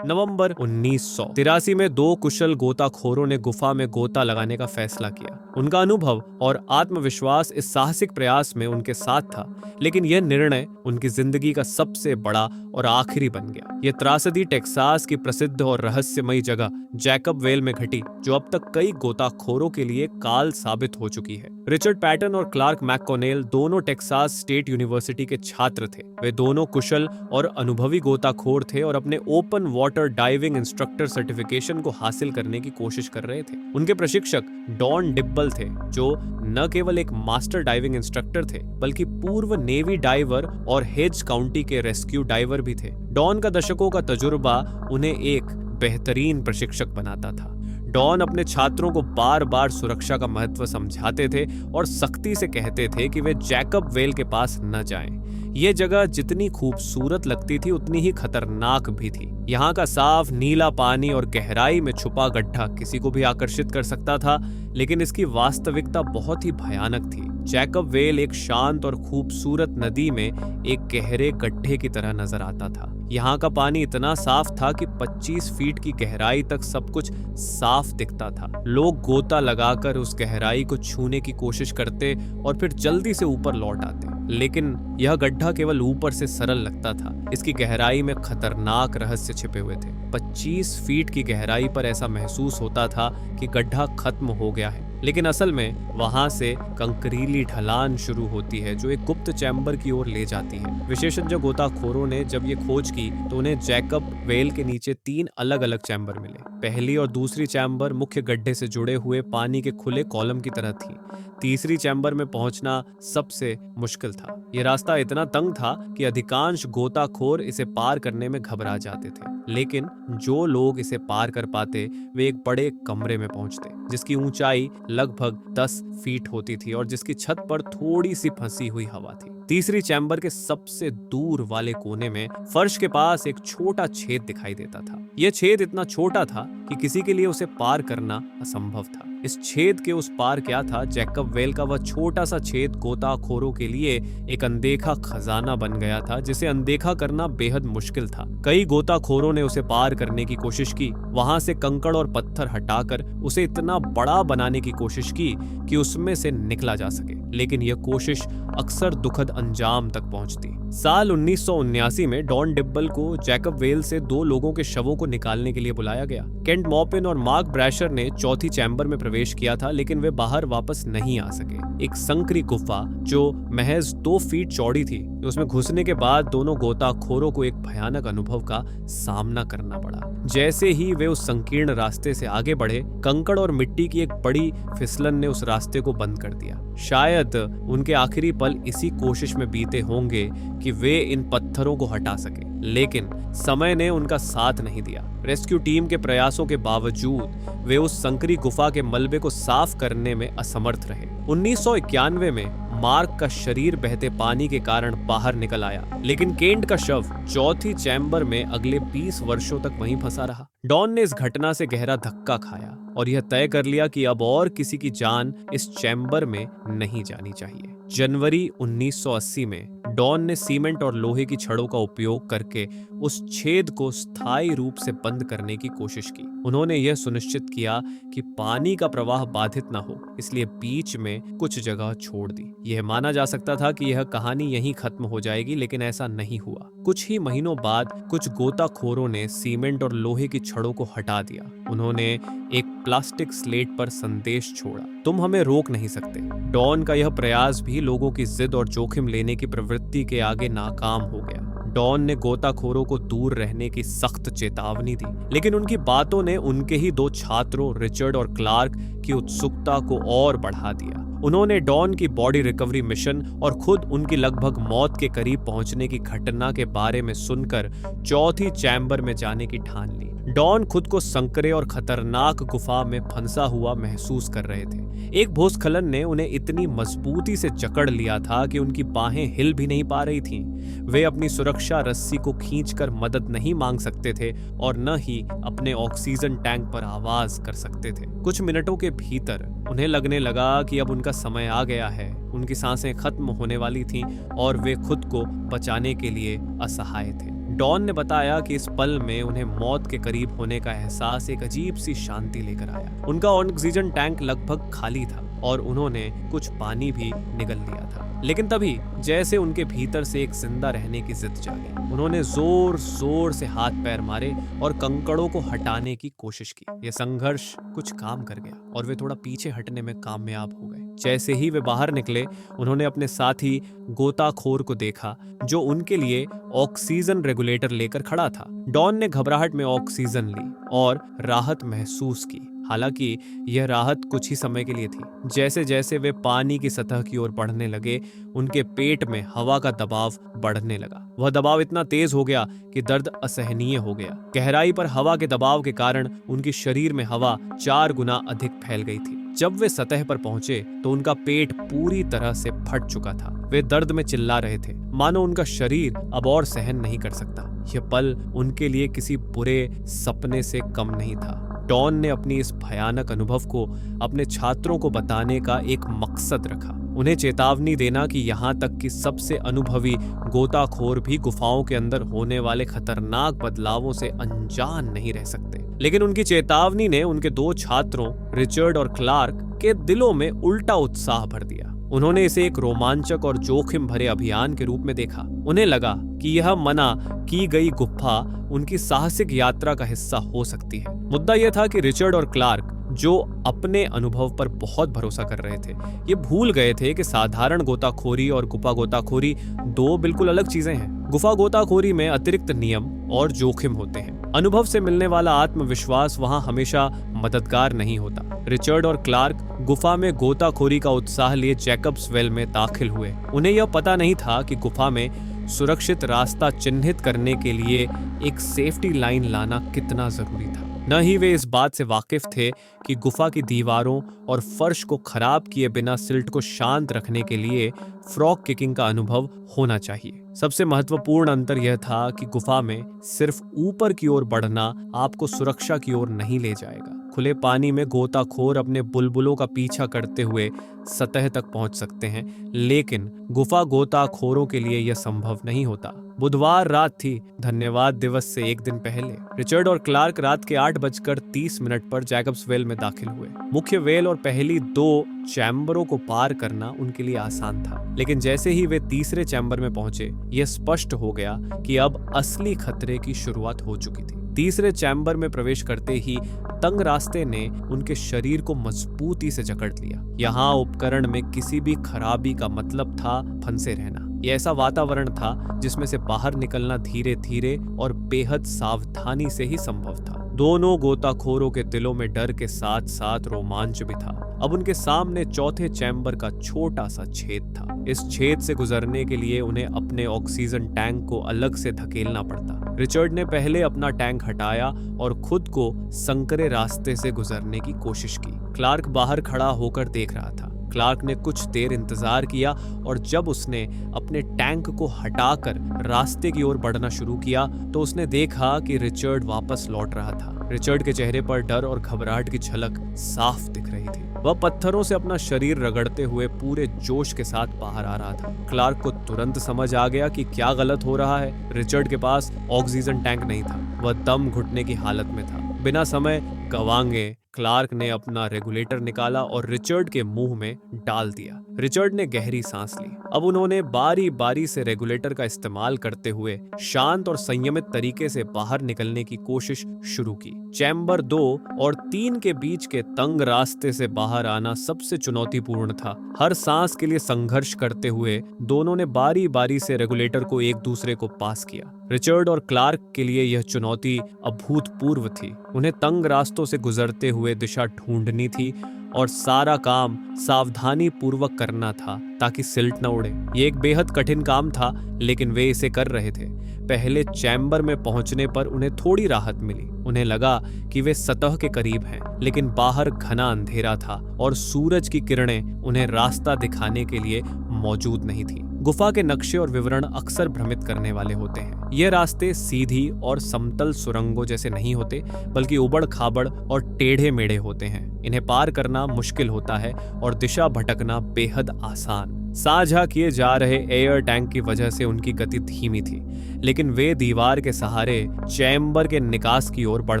नवंबर 1983 में दो कुशल गोताखोरों ने गुफा में गोता लगाने का फैसला किया। उनका अनुभव और आत्मविश्वास इस साहसिक प्रयास में उनके साथ था, लेकिन यह निर्णय उनकी जिंदगी का सबसे बड़ा और आखिरी बन गया। यह त्रासदी टेक्सास की प्रसिद्ध और रहस्यमयी जगह जैकब वेल में घटी, जो अब तक कई गोताखोरों के लिए काल साबित हो चुकी है। रिचर्ड पैटन और क्लार्क मैककॉनेल दोनों टेक्सास स्टेट यूनिवर्सिटी के छात्र थे। वे दोनों कुशल और अनुभवी गोताखोर थे और अपने open water diving instructor certification को हासिल करने की कोशिश कर रहे थे। उनके प्रशिक्षक डॉन डिब्बल थे, जो न केवल एक मास्टर डाइविंग इंस्ट्रक्टर थे, बल्कि पूर्व नेवी डाइवर और हेज काउंटी के रेस्क्यू डाइवर भी थे। डॉन का दशकों का तजुर्बा उन्हें एक बेहतरीन प्रशिक्षक बनाता था। डॉन अपने छात्रों को बार बार सुरक्षा का महत्व समझाते थे और सख्ती से कहते थे कि वे जैकब वेल के पास न जाएं। ये जगह जितनी खूबसूरत लगती थी, उतनी ही खतरनाक भी थी। यहाँ का साफ नीला पानी और गहराई में छुपा गड्ढा किसी को भी आकर्षित कर सकता था, लेकिन इसकी वास्तविकता बहुत ही भयानक थी। जैकब वेल एक शांत और खूबसूरत नदी में एक गहरे गड्ढे की तरह नजर आता था। यहाँ का पानी इतना साफ था कि 25 फीट की गहराई तक सब कुछ साफ दिखता था। लोग गोता लगाकर उस गहराई को छूने की कोशिश करते और फिर जल्दी से ऊपर लौट आते, लेकिन यह गड्ढा केवल ऊपर से सरल लगता था। इसकी गहराई में खतरनाक रहस्य छिपे हुए थे। 25 फीट की गहराई पर ऐसा महसूस होता था कि गड्ढा खत्म हो गया है, लेकिन असल में वहां से कंकरीली ढलान शुरू होती है जो एक गुप्त चैम्बर की ओर ले जाती है। विशेषज्ञ गोताखोरों ने जब ये खोज की तो उन्हें जैकब वेल के नीचे 3 अलग अलग चैम्बर मिले। पहली और दूसरी चैम्बर मुख्य गड्ढे से जुड़े हुए पानी के खुले कॉलम की तरह थी। तीसरी चैम्बर में पहुंचना सबसे मुश्किल था। यह रास्ता इतना तंग था कि अधिकांश गोताखोर इसे पार करने में घबरा जाते थे, लेकिन जो लोग इसे पार कर पाते वे एक बड़े कमरे में पहुंचते, जिसकी ऊंचाई लगभग 10 फीट होती थी और जिसकी छत पर थोड़ी सी फंसी हुई हवा थी। तीसरी चैम्बर के सबसे दूर वाले कोने में फर्श के पास एक छोटा छेद दिखाई देता था। यह छेद इतना छोटा था कि किसी के लिए उसे पार करना असंभव था। इस छेद के उस पार क्या था? जैकब वेल का वह छोटा सा छेद गोताखोरों के लिए एक अनदेखा खजाना बन गया था, जिसे अनदेखा करना बेहद मुश्किल था। कई गोताखोरों ने उसे पार करने की कोशिश की, वहां से कंकड़ और पत्थर हटाकर उसे इतना बड़ा बनाने की कोशिश की कि उसमें से निकला जा सके, लेकिन यह कोशिश अक्सर दुखद अंजाम तक पहुंचती। साल 1979 में डॉन डिब्बल को जैकब वेल से 2 लोगों के शवों को निकालने के लिए बुलाया गया। केंट मॉपिन और मार्क ब्रैशर ने चौथी चैम्बर में प्रवेश किया था, लेकिन वे बाहर वापस नहीं आ सके। एक संकरी गुफा जो महज 2 फीट चौड़ी थी, उसमें घुसने के बाद दोनों गोताखोरों को एक भयानक अनुभव का सामना करना पड़ा। जैसे ही वे उस संकीर्ण रास्ते से आगे बढ़े, कंकड़ और मिट्टी की एक बड़ी फिसलन ने उस रास्ते को बंद कर दिया। शायद उनके आखिरी पल इसी कोशिश में बीते होंगे कि वे इन पत्थरों को हटा सके, लेकिन समय ने उनका साथ नहीं दिया। रेस्क्यू टीम के प्रयासों के बावजूद वे उस संकरी गुफा के मलबे को साफ करने में असमर्थ रहे। 1991 में मार्क का शरीर बहते पानी के कारण बाहर निकल आया, लेकिन केंट का शव चौथी चैम्बर में अगले 20 वर्षों तक वहीं फंसा रहा। डॉन ने इस घटना से गहरा धक्का खाया और यह तय कर लिया कि अब और किसी की जान इस चैम्बर में नहीं जानी चाहिए। जनवरी 1980 में डॉन ने सीमेंट और लोहे की छड़ों का उपयोग करके उस छेद को स्थायी रूप से बंद करने की कोशिश की। उन्होंने यह सुनिश्चित किया कि पानी का प्रवाह बाधित न हो, इसलिए बीच में कुछ जगह छोड़ दी। यह माना जा सकता था कि यह कहानी यहीं खत्म हो जाएगी, लेकिन ऐसा नहीं हुआ। कुछ ही महीनों बाद कुछ गोताखोरों ने सीमेंट और लोहे की छड़ों को हटा दिया। उन्होंने एक प्लास्टिक स्लेट पर संदेश छोड़ा, तुम हमें रोक नहीं सकते। डॉन का यह प्रयास भी लोगों की जिद और जोखिम लेने की प्रवृत्ति के आगे नाकाम हो गया। डॉन ने गोताखोरों को दूर रहने की सख्त चेतावनी दी, लेकिन उनकी बातों ने उनके ही 2 छात्रों रिचर्ड और क्लार्क की उत्सुकता को और बढ़ा दिया। उन्होंने डॉन की बॉडी रिकवरी मिशन और खुद उनकी लगभग मौत के करीब पहुंचने की घटना के बारे में सुनकर चौथी चैम्बर में जाने की ठान ली। डॉन खुद को संकरे और खतरनाक गुफा में फंसा हुआ महसूस कर रहे थे। एक भूस्खलन ने उन्हें इतनी मजबूती से जकड़ लिया था कि उनकी बाहें हिल भी नहीं पा रही थीं। वे अपनी सुरक्षा रस्सी को खींचकर मदद नहीं मांग सकते थे और न ही अपने ऑक्सीजन टैंक पर आवाज कर सकते थे। कुछ मिनटों के भीतर उन्हें लगने लगा कि अब उनका समय आ गया है। उनकी सांसें खत्म होने वाली थीं और वे खुद को बचाने के लिए असहाय थे। डॉन ने बताया कि इस पल में उन्हें मौत के करीब होने का एहसास एक अजीब सी शांति लेकर आया। उनका ऑक्सीजन टैंक लगभग खाली था और उन्होंने कुछ पानी भी निगल लिया था। लेकिन तभी जैसे उनके भीतर से एक जिंदा रहने की जिद जागी। उन्होंने जोर जोर से हाथ पैर मारे और कंकड़ों को हटाने की कोशिश की। यह संघर्ष कुछ काम कर गया और वे थोड़ा पीछे हटने में कामयाब हो गए। जैसे ही वे बाहर निकले, उन्होंने अपने साथी गोताखोर को देखा जो उनके लिए ऑक्सीजन रेगुलेटर लेकर खड़ा था। डॉन ने घबराहट में ऑक्सीजन ली और राहत महसूस की। हालांकि यह राहत कुछ ही समय के लिए थी। जैसे जैसे वे पानी की सतह की ओर बढ़ने लगे, उनके पेट में हवा का दबाव बढ़ने लगा। वह दबाव इतना तेज हो गया कि दर्द असहनीय हो गया। गहराई पर हवा के दबाव के कारण उनके शरीर में हवा 4 गुना अधिक फैल गई थी। जब वे सतह पर पहुंचे तो उनका पेट पूरी तरह से फट चुका था। वे दर्द में चिल्ला रहे थे, मानो उनका शरीर अब और सहन नहीं कर सकता। यह पल उनके लिए किसी बुरे सपने से कम नहीं था। डॉन ने अपनी इस भयानक अनुभव को अपने छात्रों को बताने का एक मकसद रखा, उन्हें चेतावनी देना कि यहाँ तक कि सबसे अनुभवी गोताखोर भी गुफाओं के अंदर होने वाले खतरनाक बदलावों से अनजान नहीं रह सकते। लेकिन उनकी चेतावनी ने उनके 2 छात्रों रिचर्ड और क्लार्क के दिलों में उल्टा उत्साह भर दिया। उन्होंने इसे एक रोमांचक और जोखिम भरे अभियान के रूप में देखा। उन्हें लगा कि यह मना की गई गुफा उनकी साहसिक यात्रा का हिस्सा हो सकती है। मुद्दा यह था कि रिचर्ड और क्लार्क, जो अपने अनुभव पर बहुत भरोसा कर रहे थे, ये भूल गए थे कि साधारण गोताखोरी और गुफा गोताखोरी 2 बिल्कुल अलग चीजें हैं। गुफा गोताखोरी में अतिरिक्त नियम और जोखिम होते हैं। अनुभव से मिलने वाला आत्मविश्वास वहां हमेशा मददगार नहीं होता। रिचर्ड और क्लार्क गुफा में गोताखोरी का उत्साह लिए जैकब्स वेल में दाखिल हुए। उन्हें यह पता नहीं था कि गुफा में सुरक्षित रास्ता चिन्हित करने के लिए एक सेफ्टी लाइन लाना कितना जरूरी था। न ही वे इस बात से वाकिफ थे कि गुफा की दीवारों और फर्श को खराब किए बिना सिल्ट को शांत रखने के लिए फ्रॉग किकिंग का अनुभव होना चाहिए। सबसे महत्वपूर्ण अंतर यह था कि गुफा में सिर्फ ऊपर की ओर बढ़ना आपको सुरक्षा की ओर नहीं ले जाएगा। खुले पानी में गोताखोर अपने बुलबुलों का पीछा करते हुए सतह तक पहुंच सकते हैं, लेकिन गुफा गोताखोरों के लिए यह संभव नहीं होता। बुधवार रात थी, धन्यवाद दिवस से एक दिन पहले। रिचर्ड और क्लार्क रात के 8:30 पर जैकब्स वेल में दाखिल हुए। मुख्य वेल और पहली 2 चैम्बरों को पार करना उनके लिए आसान था, लेकिन जैसे ही वे तीसरे चैम्बर में पहुंचे, यह स्पष्ट हो गया कि अब असली खतरे की शुरुआत हो चुकी थी। तीसरे चैम्बर में प्रवेश करते ही तंग रास्ते ने उनके शरीर को मजबूती से जकड़ लिया। यहाँ उपकरण में किसी भी खराबी का मतलब था फंसे रहना। यह ऐसा वातावरण था जिसमें से बाहर निकलना धीरे धीरे और बेहद सावधानी से ही संभव था। दोनों गोताखोरों के दिलों में डर के साथ साथ रोमांच भी था। अब उनके सामने चौथे चैम्बर का छोटा सा छेद था। इस छेद से गुजरने के लिए उन्हें अपने ऑक्सीजन टैंक को अलग से धकेलना पड़ता। रिचर्ड ने पहले अपना टैंक हटाया और खुद को संकरे रास्ते से गुजरने की कोशिश की। क्लार्क बाहर खड़ा होकर देख रहा था। क्लार्क ने कुछ देर इंतजार किया और जब उसने अपने टैंक को हटाकर रास्ते की ओर बढ़ना शुरू किया तो उसने देखा कि रिचर्ड वापस लौट रहा था। रिचर्ड के चेहरे पर डर और घबराहट की झलक साफ दिख रही थी। वह पत्थरों से अपना शरीर रगड़ते हुए पूरे जोश के साथ बाहर आ रहा था। क्लार्क को तुरंत समझ आ गया कि क्या गलत हो रहा है। रिचर्ड के पास ऑक्सीजन टैंक नहीं था। वह दम घुटने की हालत में था। बिना समय गंवाए क्लार्क ने अपना रेगुलेटर निकाला और रिचर्ड के मुंह में डाल दिया। रिचर्ड ने गहरी सांस ली। अब उन्होंने बारी बारी से रेगुलेटर का इस्तेमाल करते हुए शांत और संयमित तरीके से बाहर निकलने की कोशिश शुरू की। चैम्बर 2 और 3 के बीच के तंग रास्ते से बाहर आना सबसे चुनौतीपूर्ण था। हर सांस के लिए संघर्ष करते हुए दोनों ने बारी बारी से रेगुलेटर को एक दूसरे को पास किया। रिचर्ड और क्लार्क के लिए यह चुनौती अभूतपूर्व थी। उन्हें तंग रास्तों से गुजरते हुए दिशा ढूंढनी थी और सारा काम सावधानी पूर्वक करना था ताकि सिल्ट न उड़े। ये एक बेहद कठिन काम था, लेकिन वे इसे कर रहे थे। पहले चैम्बर में पहुंचने पर उन्हें थोड़ी राहत मिली। उन्हें लगा कि वे सतह के करीब हैं, लेकिन बाहर घना अंधेरा था और सूरज की किरणें उन्हें रास्ता दिखाने के लिए मौजूद नहीं थी। गुफा के नक्शे और विवरण अक्सर भ्रमित करने वाले होते हैं। ये रास्ते सीधी और समतल सुरंगों जैसे नहीं होते, बल्कि उबड़ खाबड़ और टेढ़े मेढ़े होते हैं। इन्हें पार करना मुश्किल होता है और दिशा भटकना बेहद आसान। साझा किए जा रहे एयर टैंक की वजह से उनकी गति धीमी थी, लेकिन वे दीवार के सहारे चैम्बर के निकास की ओर बढ़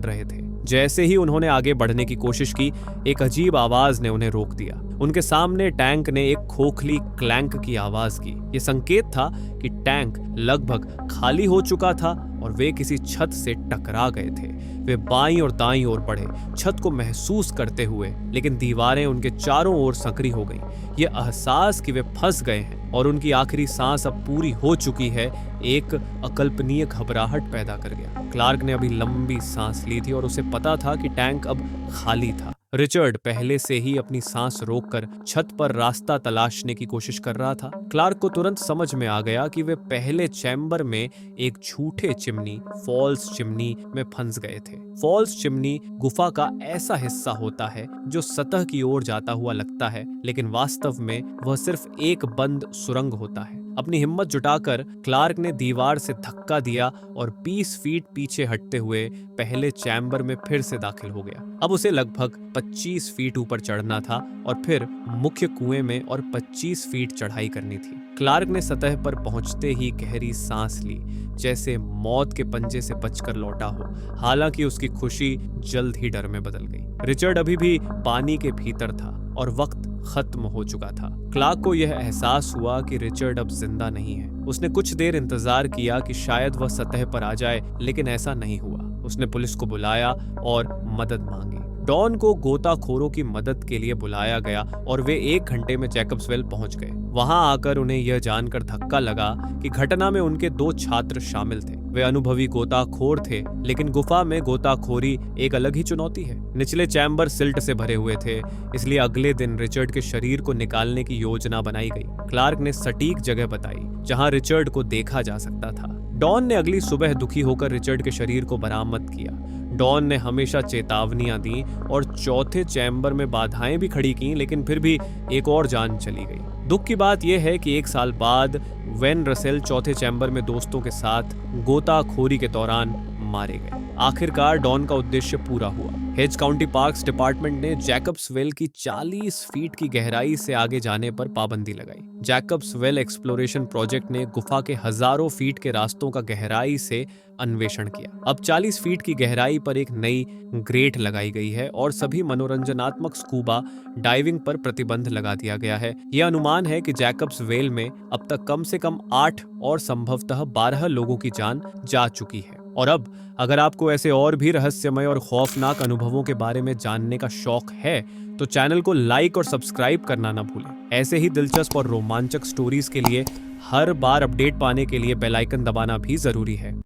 रहे थे। जैसे ही उन्होंने आगे बढ़ने की कोशिश की, एक अजीब आवाज ने उन्हें रोक दिया। उनके सामने टैंक ने एक खोखली क्लैंक की आवाज की। यह संकेत था कि टैंक लगभग खाली हो चुका था और वे किसी छत से टकरा गए थे। वे बाईं और दाईं ओर बढ़े, छत को महसूस करते हुए, लेकिन दीवारें उनके चारों ओर संकरी हो गईं। ये एहसास कि वे फंस गए हैं और उनकी आखिरी सांस अब पूरी हो चुकी है, एक अकल्पनीय घबराहट पैदा कर गया। क्लार्क ने अभी लंबी सांस ली थी और उसे पता था कि टैंक अब खाली था। रिचर्ड पहले से ही अपनी सांस रोककर छत पर रास्ता तलाशने की कोशिश कर रहा था। क्लार्क को तुरंत समझ में आ गया कि वे पहले चैम्बर में एक झूठे चिमनी, फॉल्स चिमनी में फंस गए थे। फॉल्स चिमनी गुफा का ऐसा हिस्सा होता है जो सतह की ओर जाता हुआ लगता है, लेकिन वास्तव में वह सिर्फ एक बंद सुरंग होता है। अपनी हिम्मत जुटाकर क्लार्क ने दीवार से धक्का दिया और 20 फीट पीछे हटते हुए पहले चैम्बर में फिर से दाखिल हो गया। अब उसे लगभग 25 फीट ऊपर चढ़ना था और फिर मुख्य कुएं में और 25 फीट चढ़ाई करनी थी। क्लार्क ने सतह पर पहुंचते ही गहरी सांस ली, जैसे मौत के पंजे से बचकर लौटा हो। हालांकि उसकी खुशी जल्द ही डर में बदल गई। रिचर्ड अभी भी पानी के भीतर था और वक्त खत्म हो चुका था। क्लार्क को यह एहसास हुआ कि रिचर्ड अब जिंदा नहीं है। उसने कुछ देर इंतजार किया कि शायद वह सतह पर आ जाए, लेकिन ऐसा नहीं हुआ। उसने पुलिस को बुलाया और मदद मांगी। डॉन को गोताखोरों की मदद के लिए बुलाया गया और वे 1 घंटे में जैकब्स वेल पहुंच गए। वहां आकर उन्हें यह जानकर धक्का लगा कि घटना में उनके 2 छात्र शामिल थे। वे अनुभवी गोताखोर थे, लेकिन गुफा में गोताखोरी एक अलग ही चुनौती है। निचले चैम्बर सिल्ट से भरे हुए थे, इसलिए अगले दिन रिचर्ड के शरीर को निकालने की योजना बनाई गई। क्लार्क ने सटीक जगह बताई जहां रिचर्ड को देखा जा सकता था। डॉन ने अगली सुबह दुखी होकर रिचर्ड के शरीर को बरामद किया। डॉन ने हमेशा चेतावनियां दी और चौथे चैम्बर में बाधाएं भी खड़ी की, लेकिन फिर भी एक और जान चली गई। दुख की बात यह है कि 1 साल बाद वेन रसेल चौथे चैम्बर में दोस्तों के साथ गोताखोरी के दौरान मारे गए। आखिरकार डॉन का उद्देश्य पूरा हुआ। हेज काउंटी पार्क्स डिपार्टमेंट ने जैकब्स वेल की 40 फीट की गहराई से आगे जाने पर पाबंदी लगाई। जैकब्स वेल एक्सप्लोरेशन प्रोजेक्ट ने गुफा के हजारों फीट के रास्तों का गहराई से अन्वेषण किया। अब 40 फीट की गहराई पर एक नई ग्रेट लगाई गई है और सभी मनोरंजनात्मक स्कूबा डाइविंग पर प्रतिबंध लगा दिया गया है। यह अनुमान है कि जैकब्स वेल में अब तक कम से कम 8 और संभवतः 12 लोगों की जान जा चुकी है। और अब अगर आपको ऐसे और भी रहस्यमय और खौफनाक अनुभवों के बारे में जानने का शौक है, तो चैनल को लाइक और सब्सक्राइब करना ना भूलें। ऐसे ही दिलचस्प और रोमांचक स्टोरीज के लिए हर बार अपडेट पाने के लिए बेल आइकन दबाना भी जरूरी है।